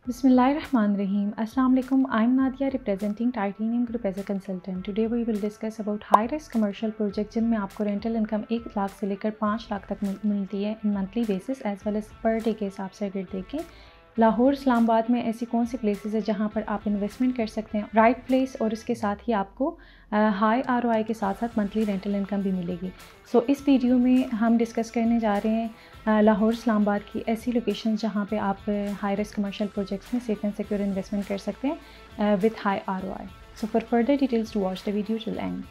Bismillahirrahmanirrahim. Assalamu alaikum. I'm Nadia representing Titanium Group as a consultant. Today we will discuss about high-risk commercial project जिनमें आपको rental income 1 lakh से लेकर 5 लाख तक मिलती है in monthly basis as well as per day के हिसाब से अगर देखें। लाहौर इस्लामाबाद में ऐसी कौन सी प्लेसेस है जहाँ पर आप इन्वेस्टमेंट कर सकते हैं राइट प्लेस, और इसके साथ ही आपको हाई ROI के साथ साथ मंथली रेंटल इनकम भी मिलेगी। सो इस वीडियो में हम डिस्कस करने जा रहे हैं लाहौर इस्लामाबाद की ऐसी लोकेशन जहाँ पे आप हाई रिस्क कमर्शियल प्रोजेक्ट्स में सेफ एंड सिक्योर इन्वेस्टमेंट कर सकते हैं with high ROI। So for further details to watch the video till end.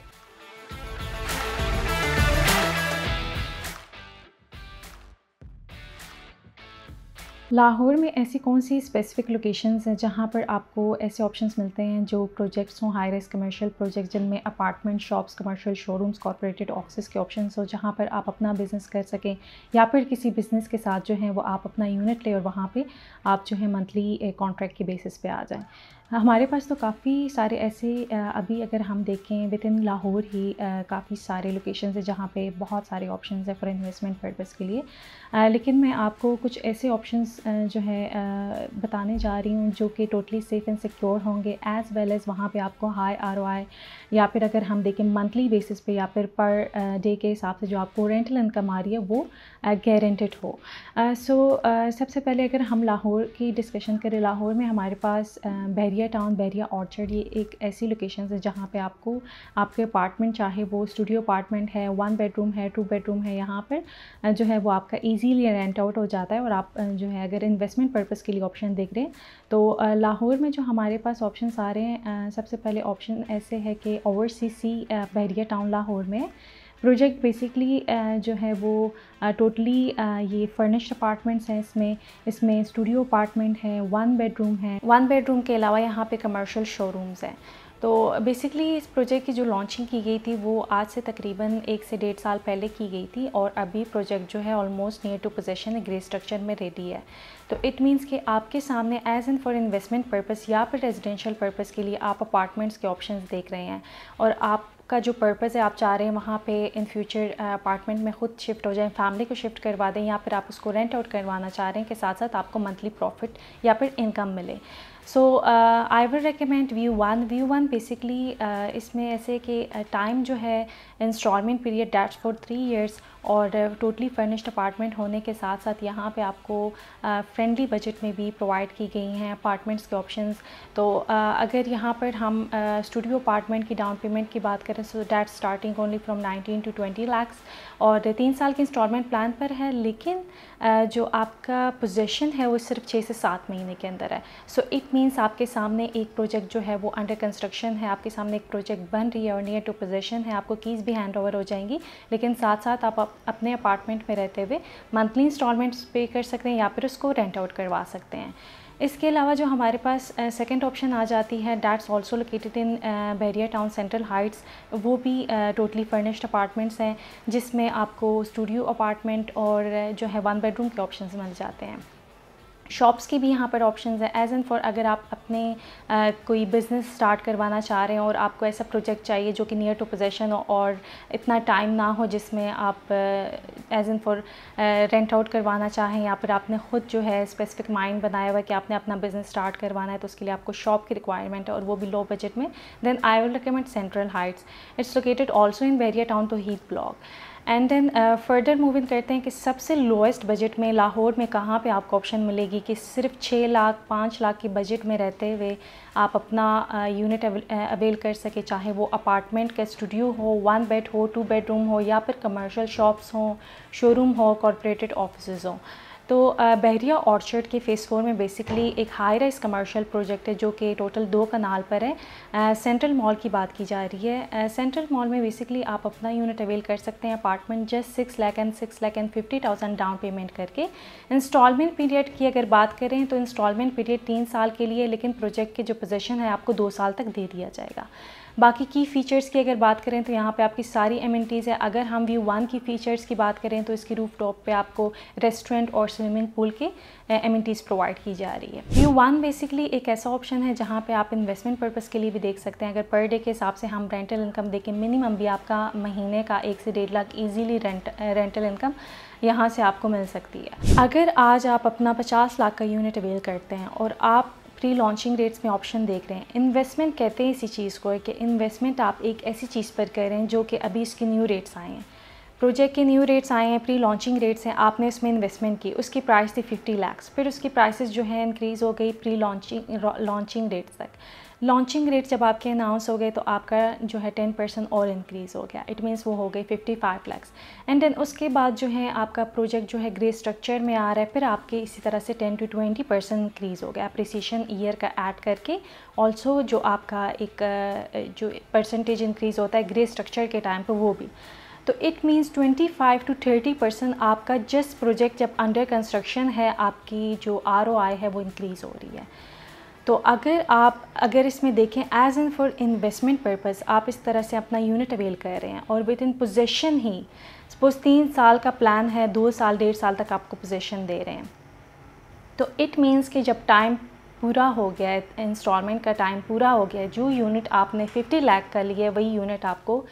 Lahore में ऐसी कौन सी स्पेसिफिक लोकेशंस हैं जहाँ पर आपको ऐसे ऑप्शंस मिलते हैं जो प्रोजेक्ट्स हों हाई रिस्क कमर्शियल प्रोजेक्ट्स जिनमें apartment, shops, commercial showrooms, corporated office के ऑप्शंस हो, जहाँ पर आप अपना बिज़नेस कर सकें या फिर किसी बिज़नेस के साथ जो है वो आप अपना यूनिट लें और वहाँ पे आप जो है मंथली कॉन्ट्रैक्ट के बेसिस पे आ जाएँ। हमारे पास तो काफ़ी सारे ऐसे अभी अगर हम देखें विद इन लाहौर ही काफ़ी सारे लोकेशंस हैं जहाँ पे बहुत सारे ऑप्शंस हैं फॉर इन्वेस्टमेंट पर्पस के लिए, लेकिन मैं आपको कुछ ऐसे ऑप्शंस जो है बताने जा रही हूँ जो कि टोटली सेफ़ एंड सिक्योर होंगे एज़ वेल एज़ वहाँ पे आपको हाई ROI या फिर अगर हम देखें मंथली बेसिस पे या फिर पर डे के हिसाब से जो आपको रेंटल इनकम आ रही है वो गारंटेड हो। सबसे पहले अगर हम लाहौर की डिस्कशन करें, लाहौर में हमारे पास बहरिया टाउन, बहरिया ऑर्चर्ड, ये एक ऐसी लोकेशन है जहाँ पे आपको आपके अपार्टमेंट, चाहे वो स्टूडियो अपार्टमेंट है, 1 बेडरूम है, 2 बेडरूम है, यहाँ पर जो है वो आपका ईजीली रेंट आउट हो जाता है। और आप जो है अगर इन्वेस्टमेंट पर्पस के लिए ऑप्शन देख रहे हैं तो लाहौर में जो हमारे पास ऑप्शंस आ रहे हैं, सबसे पहले ऑप्शन ऐसे है कि ओवरसीज सी बहरिया टाउन लाहौर में प्रोजेक्ट बेसिकली जो है वो टोटली ये फर्निश्ड अपार्टमेंट्स हैं। इसमें स्टूडियो अपार्टमेंट है, 1 बेडरूम है, 1 बेडरूम के अलावा यहाँ पे कमर्शियल शोरूम्स हैं। तो बेसिकली इस प्रोजेक्ट की जो लॉन्चिंग की गई थी वो आज से तकरीबन 1 से 1.5 साल पहले की गई थी और अभी प्रोजेक्ट जो है almost near to possession grey structure में रेडी है। तो इट मीन्स कि आपके सामने as an for investment purpose या फिर रेजिडेंशियल पर्पस के लिए आप अपार्टमेंट्स के ऑप्शंस देख रहे हैं और आपका जो पर्पस है आप चाह रहे हैं वहाँ पे इन फ्यूचर अपार्टमेंट में ख़ुद शिफ्ट हो जाएं, फैमिली को शिफ्ट करवा दें या फिर आप उसको रेंट आउट करवाना चाह रहे हैं कि साथ साथ आपको मंथली प्रॉफिट या फिर इनकम मिले। So I will recommend view one basically इसमें ऐसे कि टाइम जो है installment period that's for 3 years और टोटली फर्निश्ड अपार्टमेंट होने के साथ साथ यहाँ पे आपको फ्रेंडली बजट में भी प्रोवाइड की गई हैं अपार्टमेंट्स के ऑप्शंस। तो अगर यहाँ पर हम स्टूडियो अपार्टमेंट की डाउन पेमेंट की बात करें so that starting only from 19 to 20 lakhs और 3 साल के इंस्टॉलमेंट प्लान पर है, लेकिन जो आपका पोजेशन है वो सिर्फ 6 से 7 महीने के अंदर है। सो इट मीन्स आपके सामने एक प्रोजेक्ट जो है वो अंडर कंस्ट्रक्शन है, आपके सामने एक प्रोजेक्ट बन रही है और नियर टू पोजेशन है, आपको कीज़ भी हैंड ओवर हो जाएंगी, लेकिन साथ साथ आप अपने अपार्टमेंट में रहते हुए मंथली इंस्टॉलमेंट्स पे कर सकते हैं या फिर उसको रेंट आउट करवा सकते हैं। इसके अलावा जो हमारे पास सेकंड ऑप्शन आ जाती है that's also located in Bahria town central Heights, वो भी टोटली फर्निश्ड अपार्टमेंट्स हैं जिसमें आपको स्टूडियो अपार्टमेंट और जो है 1 बेडरूम के ऑप्शंस मिल जाते हैं। शॉप्स की भी यहाँ पर ऑप्शंस है एज एन फॉर अगर आप अपने कोई बिज़नेस स्टार्ट करवाना चाह रहे हैं और आपको ऐसा प्रोजेक्ट चाहिए जो कि नियर टू पोजेशन हो और इतना टाइम ना हो जिसमें आप as an for rent out करवाना चाहें या फिर आपने ख़ुद जो है स्पेसिफिक माइंड बनाया हुआ है कि आपने अपना बिज़नेस स्टार्ट करवाना है, तो उसके लिए आपको शॉप की रिक्वायरमेंट है और वो भी लो बजट में, then I will recommend Central Heights. It's located also in Bahria Town तो heat block. And then further moving करते हैं कि सबसे लोएस्ट बजट में लाहौर में कहाँ पे आपको ऑप्शन मिलेगी कि सिर्फ 6 लाख 5 लाख के बजट में रहते हुए आप अपना यूनिट अवेल कर सके, चाहे वो अपार्टमेंट का स्टूडियो हो, 1 बेड हो, 2 बेडरूम हो या फिर कमर्शियल शॉप्स हों, शोरूम हो, कॉर्पोरेटेड ऑफिस हों। तो बहरिया ऑर्चर्ड के फ़ेज़ 4 में बेसिकली एक हाई राइज कमर्शियल प्रोजेक्ट है जो कि टोटल 2 कनाल पर है। सेंट्रल मॉल की बात की जा रही है। सेंट्रल मॉल में बेसिकली आप अपना यूनिट अवेल कर सकते हैं अपार्टमेंट जस्ट 6,50,000 डाउन पेमेंट करके। इंस्टॉलमेंट पीरियड की अगर बात करें तो इंस्टॉलमेंट पीरियड 3 साल के लिए, लेकिन प्रोजेक्ट के जो पोजेशन है आपको 2 साल तक दे दिया जाएगा। बाकी की फ़ीचर्स की अगर बात करें तो यहाँ पे आपकी सारी एमिनिटीज़ है। अगर हम व्यू 1 की फ़ीचर्स की बात करें तो इसकी रूफ टॉप पे आपको रेस्टोरेंट और स्विमिंग पूल के एमिनिटीज़ प्रोवाइड की जा रही है। व्यू 1 बेसिकली एक ऐसा ऑप्शन है जहाँ पे आप इन्वेस्टमेंट पर्पज़ के लिए भी देख सकते हैं। अगर पर डे के हिसाब से हम रेंटल इनकम देखें, मिनिमम भी आपका महीने का 1 से 1.5 लाख ईजीली रेंटल इनकम यहाँ से आपको मिल सकती है। अगर आज आप अपना 50 लाख का यूनिट अवेल करते हैं और आप प्री लॉन्चिंग रेट्स में ऑप्शन देख रहे हैं, इन्वेस्टमेंट कहते हैं इसी चीज़ को है कि इन्वेस्टमेंट आप एक ऐसी चीज़ पर कर रहे हैं जो कि अभी इसके न्यू रेट्स आए हैं, प्रोजेक्ट के न्यू रेट्स आए हैं, प्री लॉन्चिंग रेट्स हैं, आपने उसमें इन्वेस्टमेंट की, उसकी प्राइस थी 50 लाख, फिर उसकी प्राइसेस जो है इंक्रीज़ हो गई प्री लॉन्चिंग रेट्स तक। लॉन्चिंग रेट जब आपके अनाउंस हो गए तो आपका जो है 10% और इंक्रीज़ हो गया, इट मीन्स वो हो गई 55 लाख। एंड देन उसके बाद जो है आपका प्रोजेक्ट जो है ग्रे स्ट्रक्चर में आ रहा है, फिर आपके इसी तरह से 10 to 20% इंक्रीज़ हो गया अप्रिसिएशन ईयर का ऐड करके। ऑल्सो जो आपका एक जो परसेंटेज इंक्रीज़ होता है ग्रे स्ट्रक्चर के टाइम पर वो भी, तो इट मीन्स 25 to 30% आपका जस्ट प्रोजेक्ट जब अंडर कंस्ट्रक्शन है आपकी जो ROI है वो इंक्रीज़ हो रही है। तो अगर इसमें देखें as an for investment purpose आप इस तरह से अपना यूनिट अवेल कर रहे हैं और with in possession he suppose 3 साल का प्लान है, 2 साल 1.5 साल तक आपको पोजेशन दे रहे हैं, तो इट मीन्स कि जब टाइम पूरा हो गया है, इंस्टॉलमेंट का टाइम पूरा हो गया है, जो यूनिट आपने 50 लाख का लिया है वही यूनिट आपको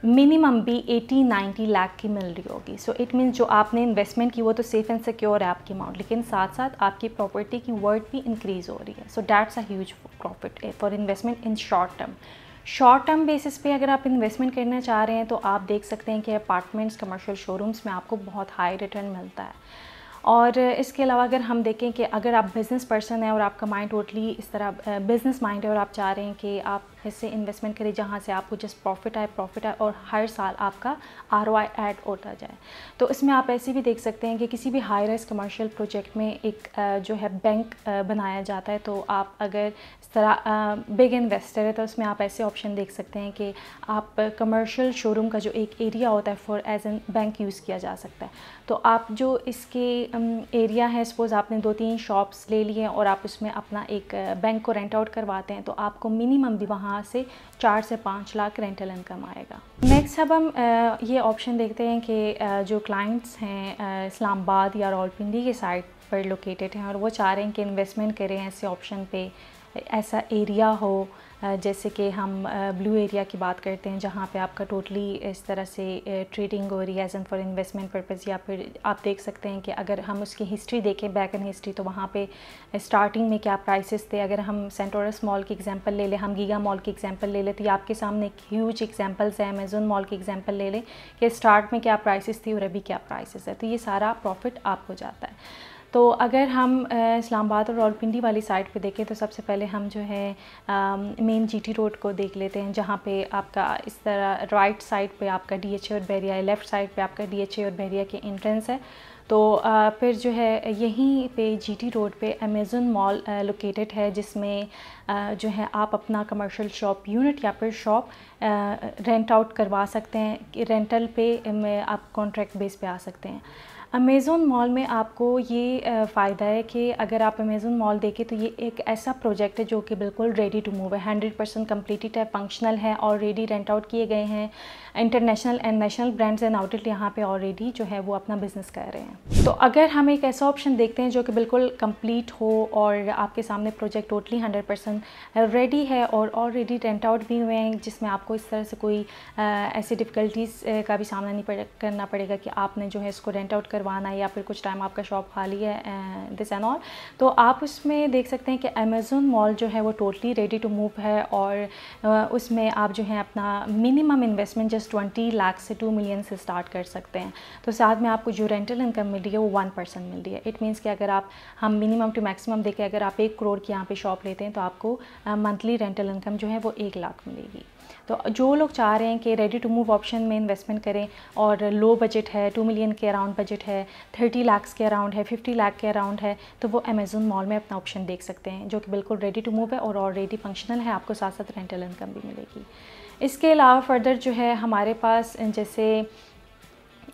मिनिमम भी 80-90 लाख की मिल रही होगी। सो इट मीन्स जो आपने इन्वेस्टमेंट की वो तो सेफ़ एंड सिक्योर है आपकी अमाउंट, लेकिन साथ साथ आपकी प्रॉपर्टी की वर्थ भी इंक्रीज़ हो रही है। So that's a huge profit for investment in short term basis पे अगर आप इन्वेस्टमेंट करना चाह रहे हैं तो आप देख सकते हैं कि अपार्टमेंट्स, कमर्शियल शोरूम्स में आपको बहुत हाई रिटर्न मिलता है। और इसके अलावा अगर हम देखें कि अगर आप बिज़नेस पर्सन हैं और आपका माइंड टोटली इस तरह बिज़नेस माइंड है और आप चाह रहे हैं कि आप ऐसे इन्वेस्टमेंट करें जहाँ से आपको जस्ट प्रॉफिट आए और हर साल आपका ROI ऐड होता जाए, तो इसमें आप ऐसे भी देख सकते हैं कि किसी भी हाई राइज कमर्शियल प्रोजेक्ट में एक जो है बैंक बनाया जाता है। तो आप अगर इस तरह बिग इन्वेस्टर है तो उसमें आप ऐसे ऑप्शन देख सकते हैं कि आप कमर्शियल शोरूम का जो एक एरिया होता है for as an bank use किया जा सकता है। तो आप जो इसके एरिया है, सपोज़ आपने 2-3 शॉप्स ले लिए और आप उसमें अपना एक बैंक को रेंट आउट करवाते हैं, तो आपको मिनिमम भी वहाँ से 4 से 5 लाख रेंटल इनकम आएगा। नेक्स्ट अब हम ये ऑप्शन देखते हैं कि जो क्लाइंट्स हैं इस्लामाबाद या रावलपिंडी के साइड पर लोकेटेड हैं और वो चाह रहे हैं कि इन्वेस्टमेंट करें ऐसे ऑप्शन पे, ऐसा एरिया हो जैसे कि हम ब्लू एरिया की बात करते हैं जहाँ पे आपका टोटली इस तरह से ट्रेडिंग हो रही है as an for investment purpose, या फिर आप देख सकते हैं कि अगर हम उसकी हिस्ट्री देखें, बैक एंड हिस्ट्री, तो वहाँ पे स्टार्टिंग में क्या प्राइसेस थे। अगर हम सेंटोरस मॉल की एग्जांपल ले लें, हम गीगा मॉल की एग्जांपल ले लें, तो ये आपके सामने एक ह्यूज एग्जांपल्स है। अमेज़न मॉल की एग्जांपल ले लें कि स्टार्ट में क्या प्राइसेस थी और अभी क्या प्राइसेस है, तो ये सारा प्रॉफिट आपको जाता है। तो अगर हम इस्लामाबाद और रावलपिंडी वाली साइड पे देखें तो सबसे पहले हम जो है मेन GT रोड को देख लेते हैं, जहाँ पे आपका इस तरह राइट साइड पे आपका DHA और बैरिया है, लेफ़्ट साइड पे आपका DHA और बैरिया के एंट्रेंस है। तो फिर जो है यहीं पे GT रोड पे अमेज़न मॉल लोकेटेड है, जिसमें जो है आप अपना कमर्शियल शॉप यूनिट या फिर शॉप रेंट आउट करवा सकते हैं कि रेंटल पे में आप कॉन्ट्रैक्ट बेस पे आ सकते हैं। अमेज़न मॉल में आपको ये फ़ायदा है कि अगर आप अमेज़न मॉल देखें तो ये एक ऐसा प्रोजेक्ट है जो कि बिल्कुल रेडी टू मूव है, 100% कम्प्लीटेड है, फंक्शनल है, ऑलरेडी रेंट आउट किए गए हैं। International and national brands and outlet यहाँ पे ऑलरेडी जो है वो अपना बिज़नेस कर रहे हैं। तो अगर हम एक ऐसा ऑप्शन देखते हैं जो कि बिल्कुल कंप्लीट हो और आपके सामने प्रोजेक्ट टोटली 100% रेडी है और ऑलरेडी रेंट आउट भी हुए हैं, जिसमें आपको इस तरह से कोई ऐसी डिफ़िकल्टीज़ का भी सामना नहीं करना पड़ेगा कि आपने जो है इसको रेंट आउट करवाना है या फिर कुछ टाइम आपका शॉप खाली है, दिस एंड ऑल। तो आप उसमें देख सकते हैं कि अमेज़न मॉल जो है वो टोटली रेडी टू मूव है और उसमें आप जो है अपना मिनिमम इन्वेस्टमेंट जस्ट 20 लाख से 2 मिलियन से स्टार्ट कर सकते हैं। तो साथ में आपको जो रेंटल इनकम मिल रही है वो 1% मिल रही है। इट मीन्स कि अगर हम मिनिमम टू मैक्सिमम देखें, अगर आप 1 करोड़ की यहाँ पे शॉप लेते हैं तो आपको मंथली रेंटल इनकम जो है वो 1 लाख मिलेगी। तो जो लोग चाह रहे हैं कि रेडी टू मूव ऑप्शन में इन्वेस्टमेंट करें और लो बजट है, 2 मिलियन के अराउंड बजट है, 30 लाख के अराउंड है, 50 लाख के अराउंड है, तो वो अमेज़न मॉल में अपना ऑप्शन देख सकते हैं जो कि बिल्कुल रेडी टू मूव है और ऑलरेडी फंक्शनल है, आपको साथ साथ रेंटल इनकम भी मिलेगी। इसके अलावा फर्दर जो है हमारे पास जैसे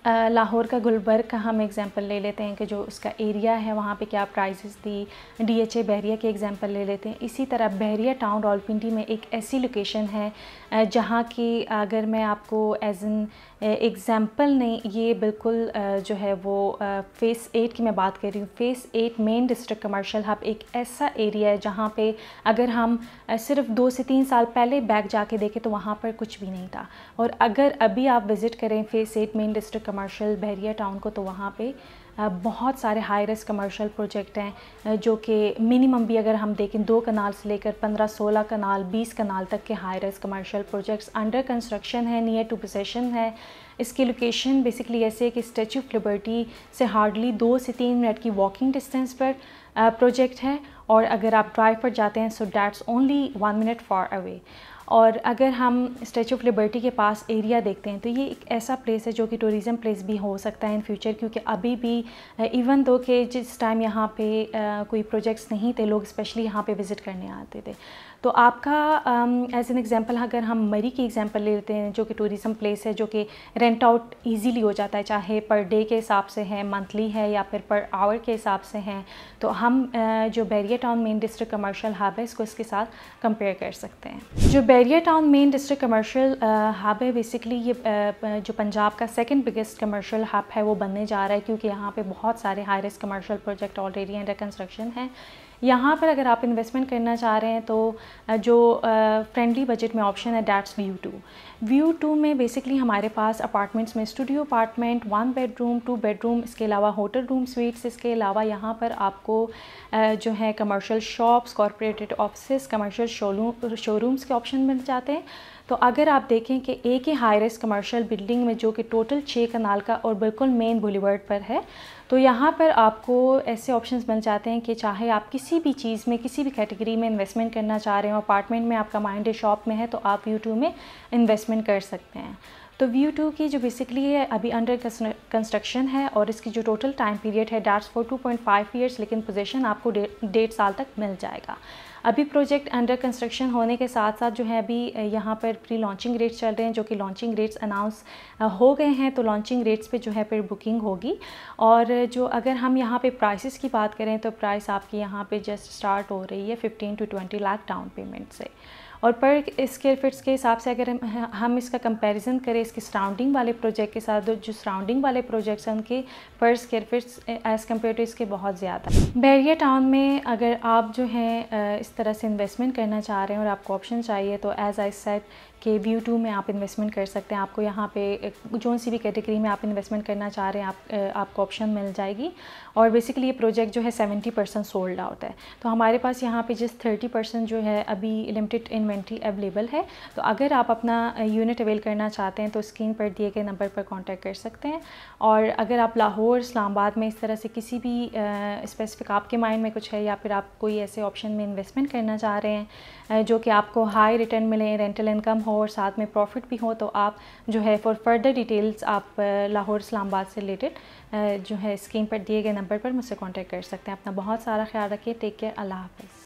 लाहौर का गुलबर्ग का हम एग्ज़ाम्पल ले लेते हैं कि जो उसका एरिया है वहाँ पे क्या प्राइसेस थी। DHA बहरिया के एग्ज़ाम्पल ले लेते हैं। इसी तरह बहरिया टाउन रावलपिंडी में एक ऐसी लोकेशन है जहाँ की अगर मैं आपको एज एन एग्ज़ाम्पल नहीं, ये बिल्कुल जो है वो फ़ेज़ 8 की मैं बात कर रही हूँ। Phase 8 main district commercial hub एक ऐसा एरिया है जहाँ पे अगर हम सिर्फ 2 से 3 साल पहले बैक जाके देखें तो वहाँ पर कुछ भी नहीं था। और अगर अभी आप विज़िट करें फ़ेज़ 8 मेन डिस्ट्रिक्ट कमर्शियल बहरिया टाउन को तो वहाँ पे बहुत सारे हाई रिस्क कमर्शियल प्रोजेक्ट हैं जो कि मिनिमम भी अगर हम देखें 2 कनाल से लेकर 15-16 कनाल 20 कनाल तक के high risk commercial projects under construction है, नियर टू पोसेशन है। इसकी लोकेशन बेसिकली ऐसे है कि स्टैच्यू ऑफ लिबर्टी से हार्डली 2 से 3 मिनट की वॉकिंग डिस्टेंस पर प्रोजेक्ट है, और अगर आप ड्राइव पर जाते हैं so that's only 1 minute far away. और अगर हम स्टैच्यू ऑफ लिबर्टी के पास एरिया देखते हैं तो ये एक ऐसा प्लेस है जो कि टूरिज़म प्लेस भी हो सकता है इन फ्यूचर, क्योंकि अभी भी इवन दो कि जिस टाइम यहाँ पे कोई प्रोजेक्ट्स नहीं थे, लोग स्पेशली यहाँ पे विज़िट करने आते थे। तो आपका एज एन एग्ज़ाम्पल अगर हम मरी की एग्ज़ाम्पल ले लेते हैं जो कि टूरिज़म प्लेस है, जो कि रेंट आउट ईजीली हो जाता है, चाहे पर डे के हिसाब से है, मंथली है या फिर पर आवर के हिसाब से हैं। तो हम जो Bahria Town main district commercial hub है इसको इसके साथ कंपेयर कर सकते हैं। जो Bahria Town main district commercial hub है बेसिकली ये जो पंजाब का सेकंड बिगेस्ट कमर्शियल हब है वो बनने जा रहा है, क्योंकि यहाँ पे बहुत सारे high risk commercial project already under construction हैं। यहाँ पर अगर आप इन्वेस्टमेंट करना चाह रहे हैं तो जो फ्रेंडली बजट में ऑप्शन है दैट्स व्यू 2 में बेसिकली हमारे पास अपार्टमेंट्स में स्टूडियो अपार्टमेंट 1 बेडरूम 2 बेडरूम, इसके अलावा होटल रूम स्वीट्स, इसके अलावा यहाँ पर आपको जो है commercial shops, corporated office, commercial showrooms के ऑप्शन मिल जाते हैं। तो अगर आप देखें कि एक ही हाई रिस्क कमर्शियल बिल्डिंग में जो कि टोटल 6 कनाल का और बिल्कुल मेन बुलेवर्ड पर है, तो यहाँ पर आपको ऐसे ऑप्शंस मिल जाते हैं कि चाहे आप किसी भी चीज़ में किसी भी कैटेगरी में इन्वेस्टमेंट करना चाह रहे हो, अपार्टमेंट में आपका माइंड है, शॉप में है, तो आप व्यू 2 में इन्वेस्टमेंट कर सकते हैं। तो व्यू 2 की जो बेसिकली है अभी अंडर कंस्ट्रक्शन है और इसकी जो टोटल टाइम पीरियड है दैट्स फॉर 2.5 ईयर्स, लेकिन पोजीशन आपको 1.5 साल तक मिल जाएगा। अभी प्रोजेक्ट अंडर कंस्ट्रक्शन होने के साथ साथ जो है अभी यहाँ पर प्री लॉन्चिंग रेट्स चल रहे हैं, जो कि लॉन्चिंग रेट्स अनाउंस हो गए हैं। तो लॉन्चिंग रेट्स पे जो है फिर बुकिंग होगी। और जो अगर हम यहाँ पे प्राइसेस की बात करें तो प्राइस आपकी यहाँ पे जस्ट स्टार्ट हो रही है 15 to 20 लाख डाउन पेमेंट से। और पर स्क्वायर फीट्स के हिसाब से अगर हम इसका कंपैरिजन करें इसके सराउंडिंग वाले प्रोजेक्ट के साथ, तो जो सराउंडिंग वाले प्रोजेक्ट्स हैं उनके पर square feets as compare to इसके बहुत ज़्यादा। बहरिया टाउन में अगर आप जो हैं इस तरह से इन्वेस्टमेंट करना चाह रहे हैं और आपको ऑप्शन चाहिए तो एज़ आई सेड कि व्यू 2 में आप इन्वेस्टमेंट कर सकते हैं। आपको यहाँ पे जो सी भी कैटेगरी में आप इन्वेस्टमेंट करना चाह रहे हैं आपको ऑप्शन मिल जाएगी। और बेसिकली ये प्रोजेक्ट जो है 70% सोल्ड आउट है। तो हमारे पास यहाँ पे जिस 30% जो है अभी लिमिटेड इन्वेंट्री अवेलेबल है। तो अगर आप अपना यूनिट अवेल करना चाहते हैं तो स्क्रीन पर दिए गए नंबर पर कॉन्टैक्ट कर सकते हैं। और अगर आप लाहौर, इस्लामाबाद में इस तरह से किसी भी स्पेसिफिक आपके माइंड में कुछ है या फिर आप कोई ऐसे ऑप्शन में इन्वेस्टमेंट करना चाह रहे हैं जो कि आपको हाई रिटर्न मिले, रेंटल इनकम हो और साथ में प्रॉफिट भी हो, तो आप जो है फॉर फर्दर डिटेल्स आप लाहौर, इस्लामाबाद से रिलेटेड जो है स्क्रीन पर दिए गए नंबर पर मुझसे कांटेक्ट कर सकते हैं। अपना बहुत सारा ख्याल रखिए। Take care. अल्लाह हाफ़िज़।